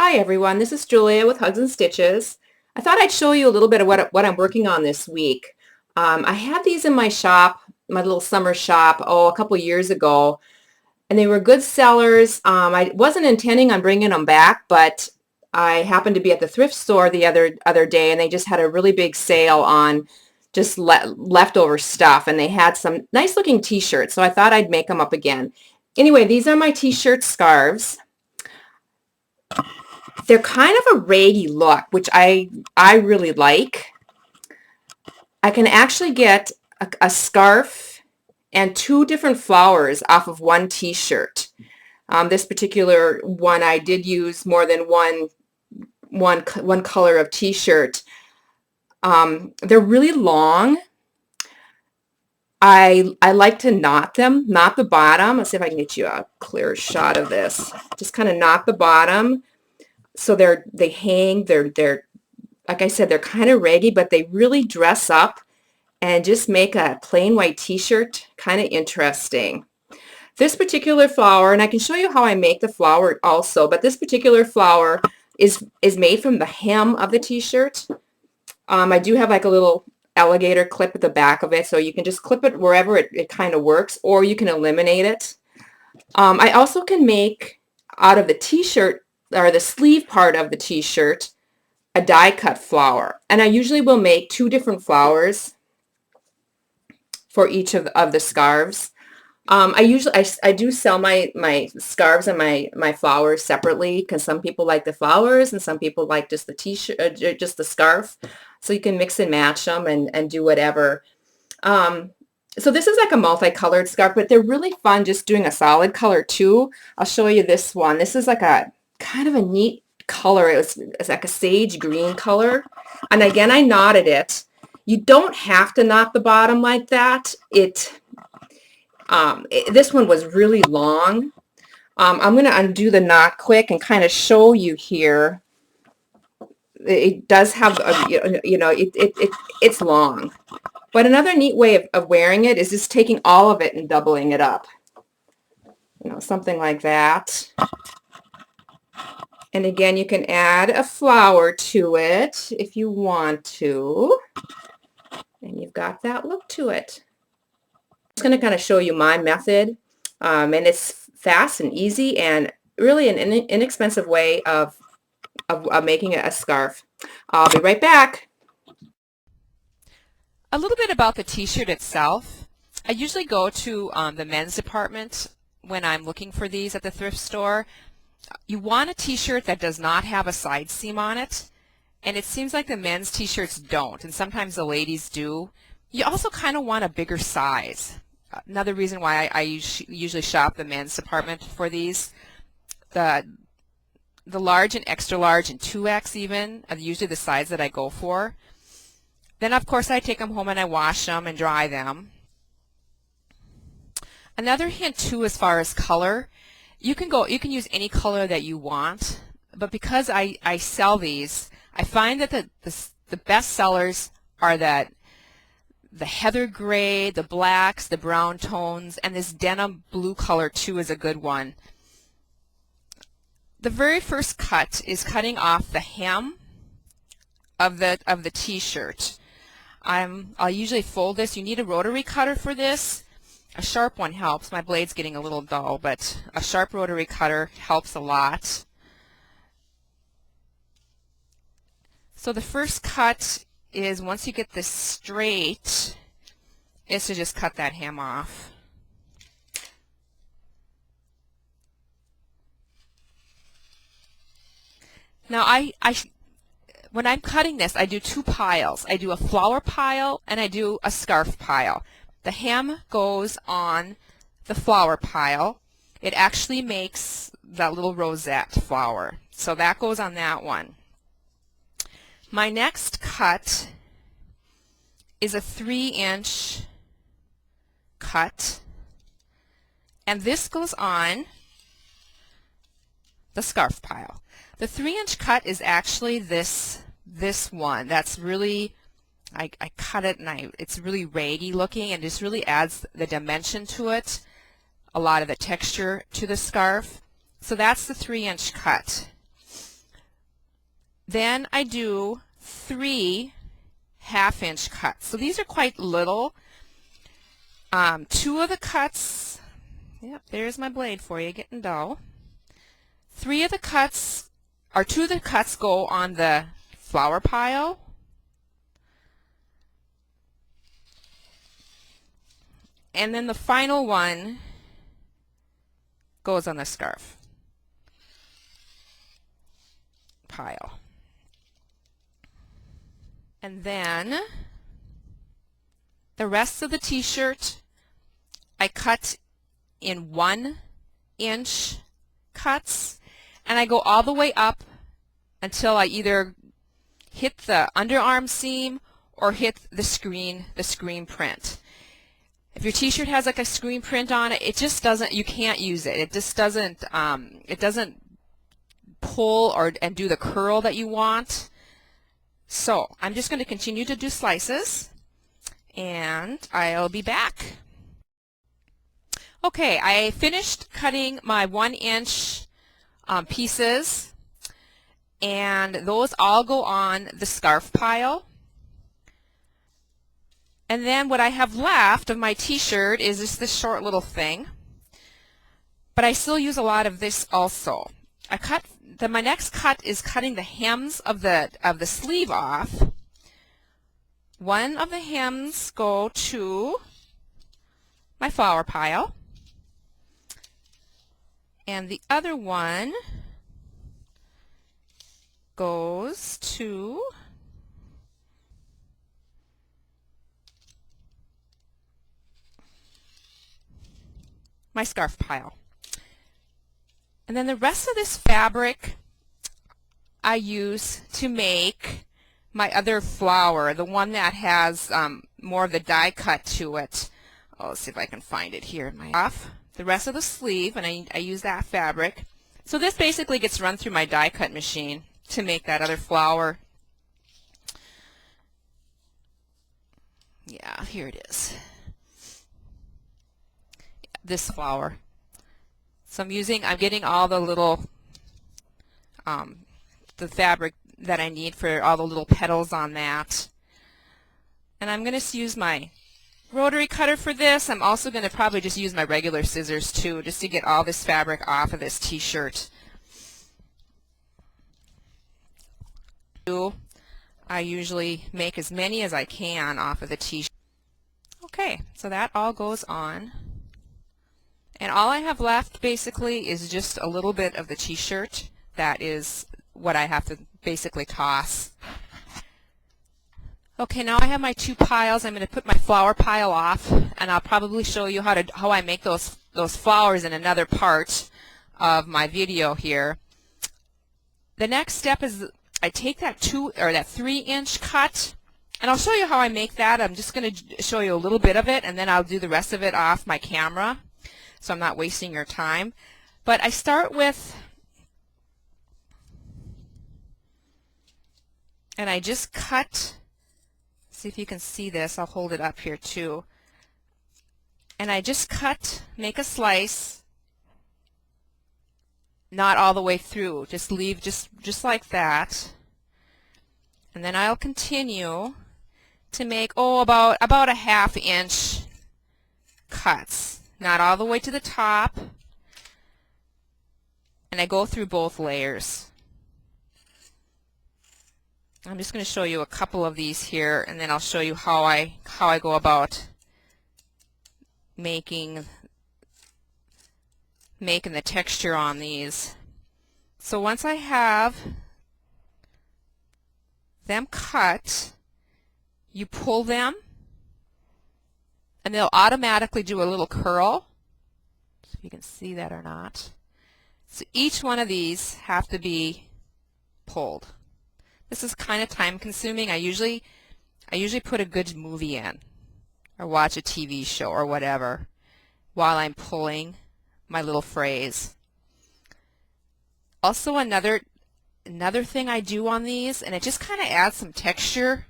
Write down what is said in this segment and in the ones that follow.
Hi everyone, this is Julia with Hugs and Stitches. I thought I'd show you a little bit of what I'm working on this week. I had these in my shop, my little summer shop, a couple years ago, and they were good sellers. I wasn't intending on bringing them back, but I happened to be at the thrift store the other day, and they just had a really big sale on just leftover stuff, and they had some nice looking t-shirts, so I thought I'd make them up again. Anyway, these are my t-shirt scarves. They're kind of a raggy look, which I really like. I can actually get a scarf and two different flowers off of one t-shirt. This particular one, I did use more than one color of t-shirt. They're really long. I like to knot them, knot the bottom. Let's see if I can get you a clear shot of this. Just kind of knot the bottom. So they hang, they're like I said, they're kind of raggy, but they really dress up and just make a plain white t-shirt kind of interesting. This particular flower, and I can show you how I make the flower also, but this particular flower is made from the hem of the t-shirt. I do have like a little alligator clip at the back of it, so you can just clip it wherever it kind of works, or you can eliminate it. I also can make out of the t-shirt or the sleeve part of the t-shirt a die cut flower, and I usually will make two different flowers for each of the scarves. I do sell my scarves and my flowers separately because some people like the flowers and some people like just the t-shirt, just the scarf, so you can mix and match them and do whatever. So this is like a multicolored scarf, but they're really fun just doing a solid color too. I'll show you this one. This is like a kind of a neat color. It's like a sage green color. And again, I knotted it. You don't have to knot the bottom like that. This one was really long. I'm going to undo the knot quick and kind of show you here. It does have, it's long. But another neat way of wearing it is just taking all of it and doubling it up. Something like that. And again, you can add a flower to it if you want to. And you've got that look to it. I'm just going to kind of show you my method. And it's fast and easy and really an inexpensive way of making a scarf. I'll be right back. A little bit about the t-shirt itself. I usually go to the men's department when I'm looking for these at the thrift store. You want a t-shirt that does not have a side seam on it, and it seems like the men's t-shirts don't, and sometimes the ladies do. You also kind of want a bigger size. Another reason why I usually shop the men's department for these. The large and extra large and 2X even are usually the size that I go for. Then of course I take them home and I wash them and dry them. Another hint too as far as color, you can use any color that you want, but because I sell these, I find that the best sellers are the heather gray, the blacks, the brown tones, and this denim blue color too is a good one. The very first cut is cutting off the hem of the t-shirt. I'll usually fold this. You need a rotary cutter for this. A sharp one helps. My blade's getting a little dull, but a sharp rotary cutter helps a lot. So the first cut is, once you get this straight, is to just cut that hem off. Now when I'm cutting this, I do two piles. I do a flower pile and I do a scarf pile. The hem goes on the flower pile. It actually makes that little rosette flower. So that goes on that one. My next cut is a 3-inch cut. And this goes on the scarf pile. The 3-inch cut is actually this one. That's really, I cut it and it's really raggy looking and just really adds the dimension to it, a lot of the texture to the scarf. So that's the 3-inch cut. Then I do 3 half-inch cuts. So these are quite little. 2 of the cuts, yep, there's my blade for you, getting dull. 2 of the cuts go on the flower pile. And then the final one goes on the scarf pile. And then the rest of the t-shirt I cut in 1-inch cuts, and I go all the way up until I either hit the underarm seam or hit the screen print. If your t-shirt has like a screen print on it, it just doesn't, you can't use it. It just doesn't, it doesn't pull and do the curl that you want. So I'm just going to continue to do slices, and I'll be back. Okay, I finished cutting my 1-inch pieces, and those all go on the scarf pile. And then what I have left of my t-shirt is just this short little thing, but I still use a lot of this also. My next cut is cutting the hems of the sleeve off. One of the hems go to my flower pile, and the other one goes to my scarf pile. And then the rest of this fabric I use to make my other flower, the one that has more of the die cut to it. Oh, let's see if I can find it here. The rest of the sleeve, and I use that fabric. So this basically gets run through my die cut machine to make that other flower. Yeah, here it is. This flower. So I'm getting all the little, the fabric that I need for all the little petals on that. And I'm going to use my rotary cutter for this. I'm also going to probably just use my regular scissors too, just to get all this fabric off of this t-shirt. I usually make as many as I can off of the t-shirt. Okay, so that all goes on. And all I have left basically is just a little bit of the t-shirt. That is what I have to basically toss. Okay, now I have my 2 piles. I'm going to put my flower pile off, and I'll probably show you how I make those flowers in another part of my video here. The next step is I take that 3-inch cut, and I'll show you how I make that. I'm just going to show you a little bit of it, and then I'll do the rest of it off my camera, so I'm not wasting your time. But I start with, and I just cut. See if you can see this. I'll hold it up here too. And I just cut, make a slice, not all the way through. Just leave just like that. And then I'll continue to make about a 1/2 inch cuts, not all the way to the top. And I go through both layers. I'm just going to show you a couple of these here, and then I'll show you how I go about making the texture on these. So once I have them cut, you pull them, and they'll automatically do a little curl. So if you can see that or not. So each one of these have to be pulled. This is kind of time consuming. I usually put a good movie in or watch a TV show or whatever while I'm pulling my little phrase. Also another thing I do on these, and it just kind of adds some texture,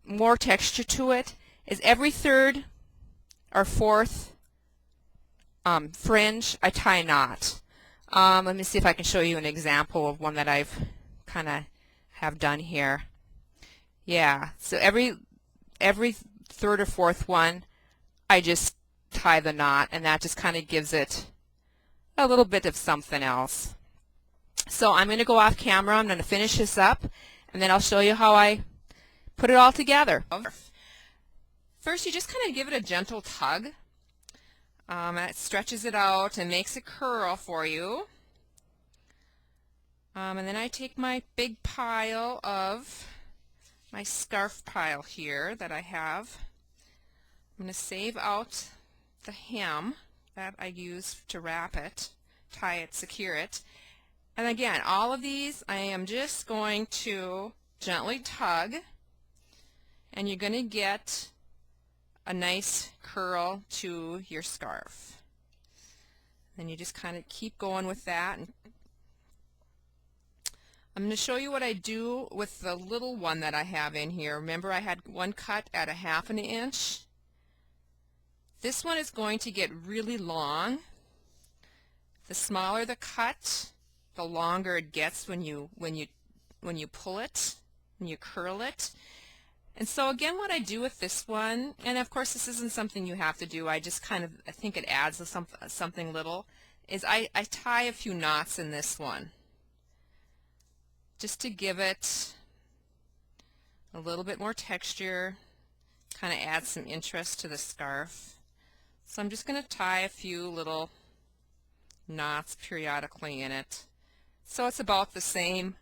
more texture to it, is every 3rd or 4th fringe I tie a knot. Let me see if I can show you an example of one that I've kind of have done here. Yeah, so every third or fourth one I just tie the knot, and that just kind of gives it a little bit of something else. So I'm going to go off camera. I'm going to finish this up, and then I'll show you how I put it all together. First, you just kind of give it a gentle tug. And it stretches it out and makes it curl for you. And then I take my big pile of my scarf pile here that I have. I'm going to save out the hem that I use to wrap it, tie it, secure it. And again, all of these I am just going to gently tug, and you're going to get a nice curl to your scarf. Then you just kind of keep going with that. And I'm going to show you what I do with the little one that I have in here. Remember, I had one cut at 1/2 inch. This one is going to get really long. The smaller the cut, the longer it gets when you pull it, when you curl it. And so again, what I do with this one, and of course this isn't something you have to do, I just kind of, I think it adds something little, is I tie a few knots in this one, just to give it a little bit more texture, kind of add some interest to the scarf. So I'm just going to tie a few little knots periodically in it. So it's about the same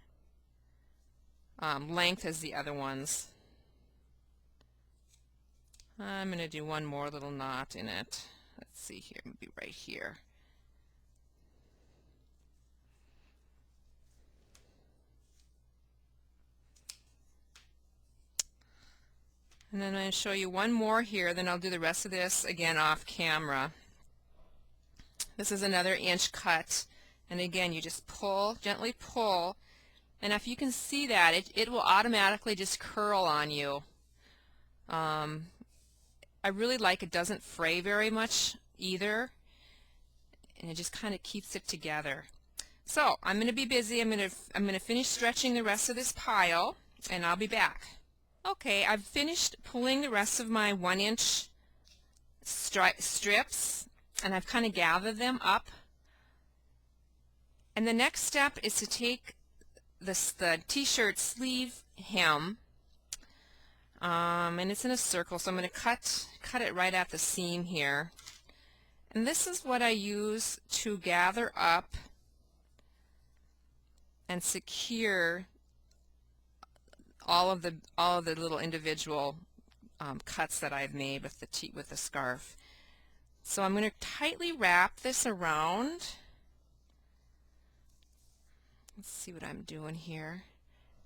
length as the other ones. I'm going to do one more little knot in it. Let's see here, maybe right here. And then I'm going to show you one more here, then I'll do the rest of this again off camera. This is another inch cut, and again you just pull, gently pull, and if you can see that, it will automatically just curl on you. I really like it doesn't fray very much either, and it just kind of keeps it together. So I'm going to be busy. I'm going to finish stretching the rest of this pile, and I'll be back. Okay, I've finished pulling the rest of my 1-inch strips, and I've kind of gathered them up. And the next step is to take the t-shirt sleeve hem, and it's in a circle, so I'm going to cut it right at the seam here. And this is what I use to gather up and secure all of the little individual cuts that I've made with the scarf. So I'm going to tightly wrap this around. Let's see what I'm doing here.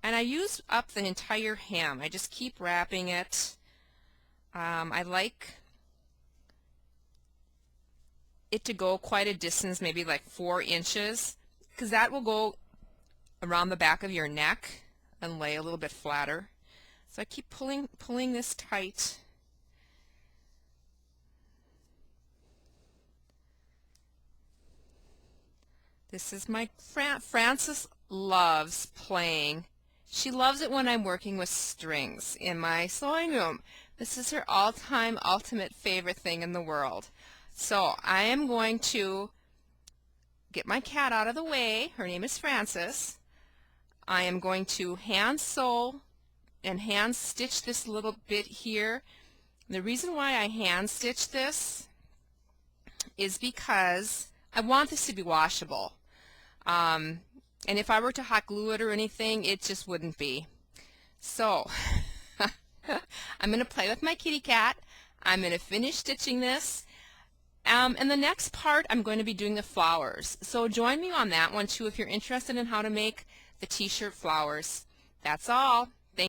And I use up the entire hem. I just keep wrapping it. I like it to go quite a distance, maybe like 4 inches, because that will go around the back of your neck and lay a little bit flatter. So I keep pulling this tight. This is my Frances loves playing. She loves it when I'm working with strings in my sewing room. This is her all-time ultimate favorite thing in the world. So I am going to get my cat out of the way. Her name is Frances. I am going to hand sew and hand stitch this little bit here. The reason why I hand stitch this is because I want this to be washable. And if I were to hot glue it or anything, it just wouldn't be. So I'm going to play with my kitty cat. I'm going to finish stitching this. And the next part, I'm going to be doing the flowers. So join me on that one too if you're interested in how to make the t-shirt flowers. That's all.